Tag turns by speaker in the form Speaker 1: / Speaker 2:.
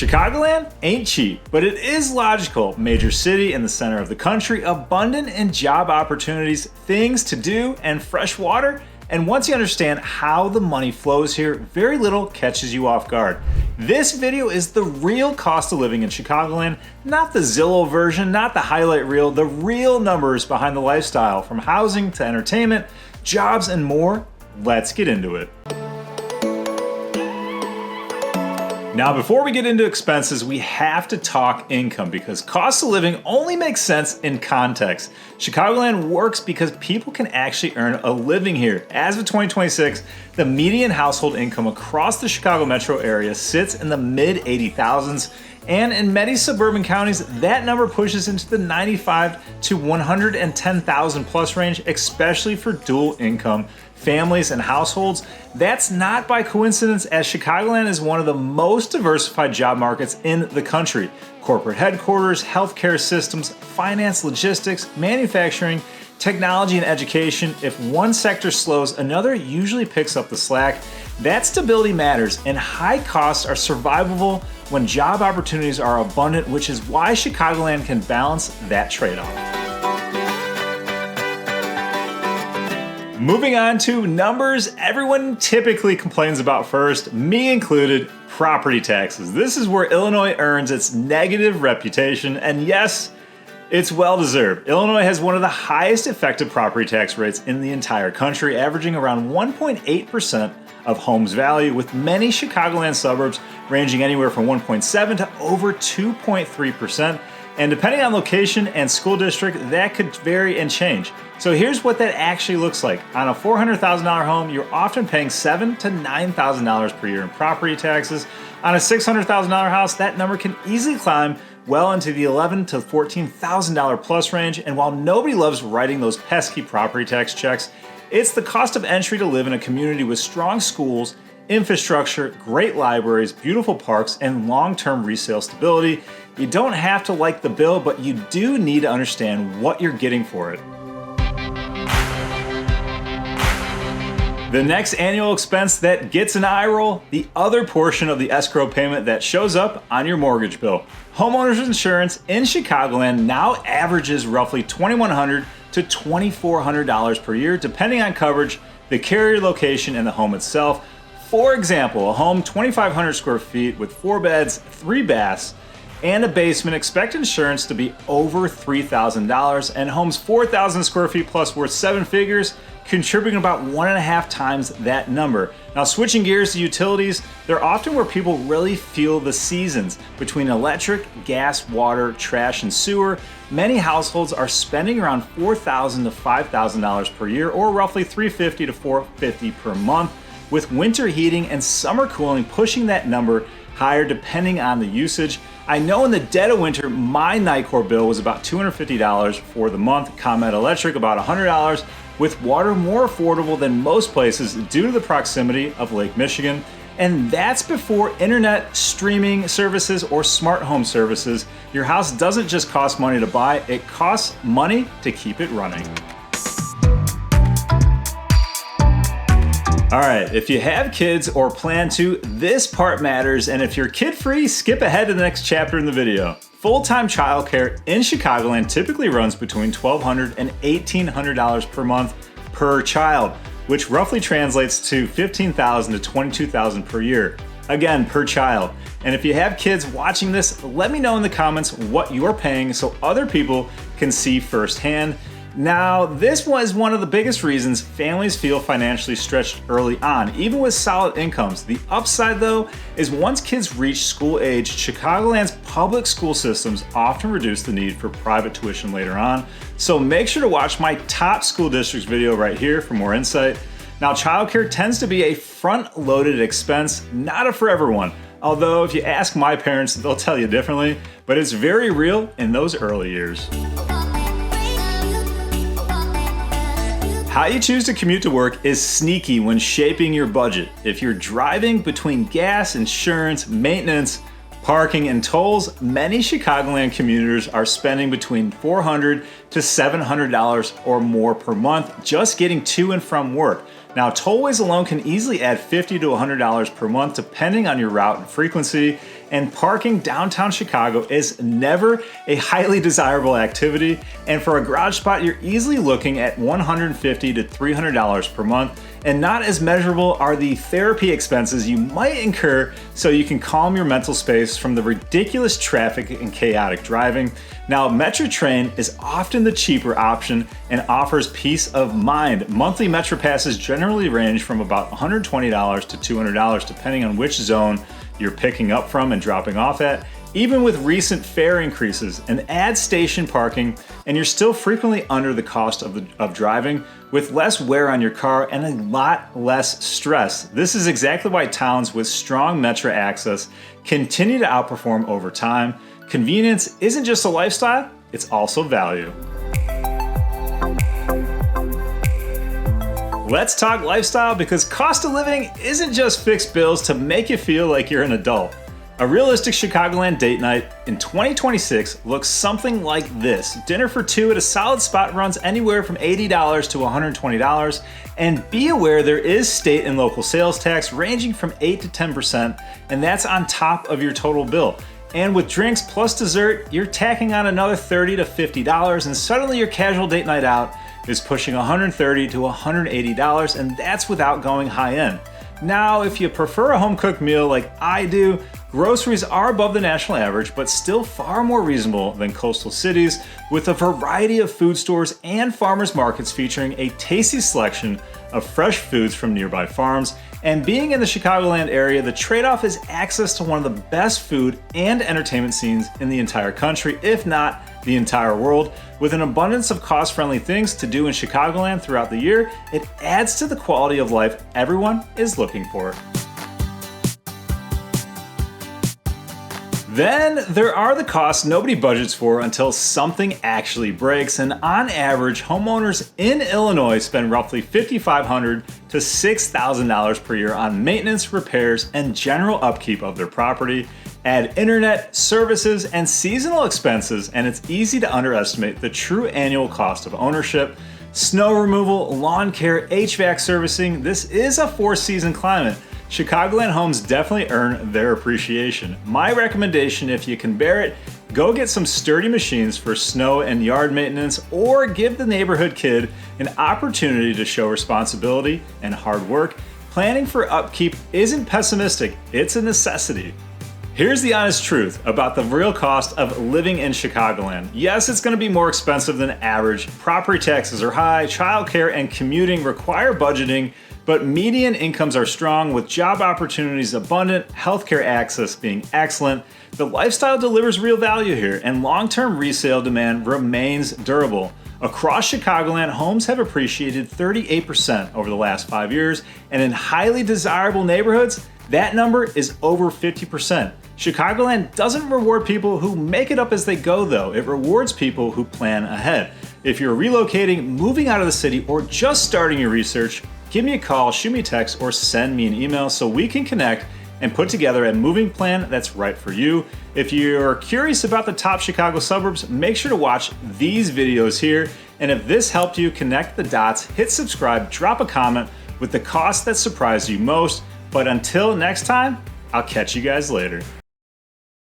Speaker 1: Chicagoland ain't cheap, but it is logical. Major city in the center of the country, abundant in job opportunities, things to do, and fresh water. And once you understand how the money flows here, very little catches you off guard. This video is the real cost of living in Chicagoland, not the Zillow version, not the highlight reel, the real numbers behind the lifestyle, from housing to entertainment, jobs, and more. Let's get into it. Now, before we get into expenses, we have to talk income because cost of living only makes sense in context. Chicagoland works because people can actually earn a living here. As of 2026, the median household income across the Chicago metro area sits in the mid 80,000s, and in many suburban counties, that number pushes into the 95 to 110,000 plus range, especially for dual income families and households. That's not by coincidence, as Chicagoland is one of the most diversified job markets in the country. Corporate headquarters, healthcare systems, finance, logistics, manufacturing, technology, and education. If one sector slows, another usually picks up the slack. That stability matters, and high costs are survivable when job opportunities are abundant, which is why Chicagoland can balance that trade-off. Moving on to numbers everyone typically complains about first, me included, property taxes. This is where Illinois earns its negative reputation, and yes, it's well-deserved. Illinois has one of the highest effective property tax rates in the entire country, averaging around 1.8% of homes value, with many Chicagoland suburbs ranging anywhere from 1.7 to over 2.3%. And depending on location and school district, that could vary and change. So here's what that actually looks like. On a $400,000 home, you're often paying $7,000 to $9,000 per year in property taxes. On a $600,000 house, that number can easily climb well into the $11,000 to $14,000 plus range. And while nobody loves writing those pesky property tax checks, it's the cost of entry to live in a community with strong schools, infrastructure, great libraries, beautiful parks, and long-term resale stability. You don't have to like the bill, but you do need to understand what you're getting for it. The next annual expense that gets an eye roll, the other portion of the escrow payment that shows up on your mortgage bill. Homeowners insurance in Chicagoland now averages roughly $2,100 to $2,400 per year, depending on coverage, the carrier location, and the home itself. For example, a home 2,500 square feet with 4 beds, 3 baths, and a basement, expect insurance to be over $3,000, and homes 4,000 square feet plus worth 7 figures, contributing about 1.5 times that number. Now, switching gears to utilities, they're often where people really feel the seasons. Between electric, gas, water, trash, and sewer, many households are spending around $4,000 to $5,000 per year, or roughly $350 to $450 per month, with winter heating and summer cooling pushing that number higher depending on the usage. I know in the dead of winter, my Nightcore bill was about $250 for the month, ComEd Electric about $100, with water more affordable than most places due to the proximity of Lake Michigan. And that's before internet, streaming services, or smart home services. Your house doesn't just cost money to buy, it costs money to keep it running. All right, if you have kids or plan to, this part matters, and if you're kid-free, skip ahead to the next chapter in the video. Full-time childcare in Chicagoland typically runs between $1,200 and $1,800 per month per child, which roughly translates to $15,000 to $22,000 per year. Again, per child. And if you have kids watching this, let me know in the comments what you're paying so other people can see firsthand. Now, this was one of the biggest reasons families feel financially stretched early on, even with solid incomes. The upside, though, is once kids reach school age, Chicagoland's public school systems often reduce the need for private tuition later on. So make sure to watch my top school districts video right here for more insight. Now, childcare tends to be a front-loaded expense, not a for everyone. Although, if you ask my parents, they'll tell you differently, but it's very real in those early years. How you choose to commute to work is sneaky when shaping your budget. If you're driving between gas, insurance, maintenance, parking, and tolls, many Chicagoland commuters are spending between $400 to $700 or more per month just getting to and from work. Now, tollways alone can easily add $50 to $100 per month depending on your route and frequency. and parking downtown Chicago is never a highly desirable activity, and for a garage spot you're easily looking at $150 to $300 per month, and not as measurable are the therapy expenses you might incur so you can calm your mental space from the ridiculous traffic and chaotic driving. Now, METRA train is often the cheaper option and offers peace of mind. Monthly METRA passes generally range from about $120 to $200 depending on which zone you're picking up from and dropping off at. Even with recent fare increases and add station parking, and you're still frequently under the cost of driving with less wear on your car and a lot less stress. This is exactly why towns with strong METRA access continue to outperform over time. Convenience isn't just a lifestyle, it's also value. Let's talk lifestyle, because cost of living isn't just fixed bills to make you feel like you're an adult. A realistic Chicagoland date night in 2026 looks something like this. Dinner for two at a solid spot runs anywhere from $80 to $120, and be aware there is state and local sales tax ranging from 8 to 10%, and that's on top of your total bill. And with drinks plus dessert, you're tacking on another $30 to $50, and suddenly your casual date night out is pushing $130 to $180, and that's without going high end. Now, if you prefer a home-cooked meal like I do, groceries are above the national average, but still far more reasonable than coastal cities, with a variety of food stores and farmers markets featuring a tasty selection of fresh foods from nearby farms. And being in the Chicagoland area, the trade-off is access to one of the best food and entertainment scenes in the entire country, if not the entire world. With an abundance of cost-friendly things to do in Chicagoland throughout the year, it adds to the quality of life everyone is looking for. Then there are the costs nobody budgets for until something actually breaks, and on average, homeowners in Illinois spend roughly $5,500 to $6,000 per year on maintenance, repairs, and general upkeep of their property. Add internet, services, and seasonal expenses, and it's easy to underestimate the true annual cost of ownership. Snow removal, lawn care, HVAC servicing, this is a four-season climate. Chicagoland homes definitely earn their appreciation. My recommendation, if you can bear it, go get some sturdy machines for snow and yard maintenance, or give the neighborhood kid an opportunity to show responsibility and hard work. Planning for upkeep isn't pessimistic, it's a necessity. Here's the honest truth about the real cost of living in Chicagoland. Yes, it's going to be more expensive than average. Property taxes are high, childcare and commuting require budgeting, but median incomes are strong with job opportunities abundant, healthcare access being excellent. The lifestyle delivers real value here, and long-term resale demand remains durable. Across Chicagoland, homes have appreciated 38% over the last 5 years, and in highly desirable neighborhoods, that number is over 50%. Chicagoland doesn't reward people who make it up as they go, though. It rewards people who plan ahead. If you're relocating, moving out of the city, or just starting your research, give me a call, shoot me a text, or send me an email so we can connect and put together a moving plan that's right for you. If you're curious about the top Chicago suburbs, make sure to watch these videos here. And if this helped you connect the dots, hit subscribe, drop a comment with the cost that surprised you most. But until next time, I'll catch you guys later.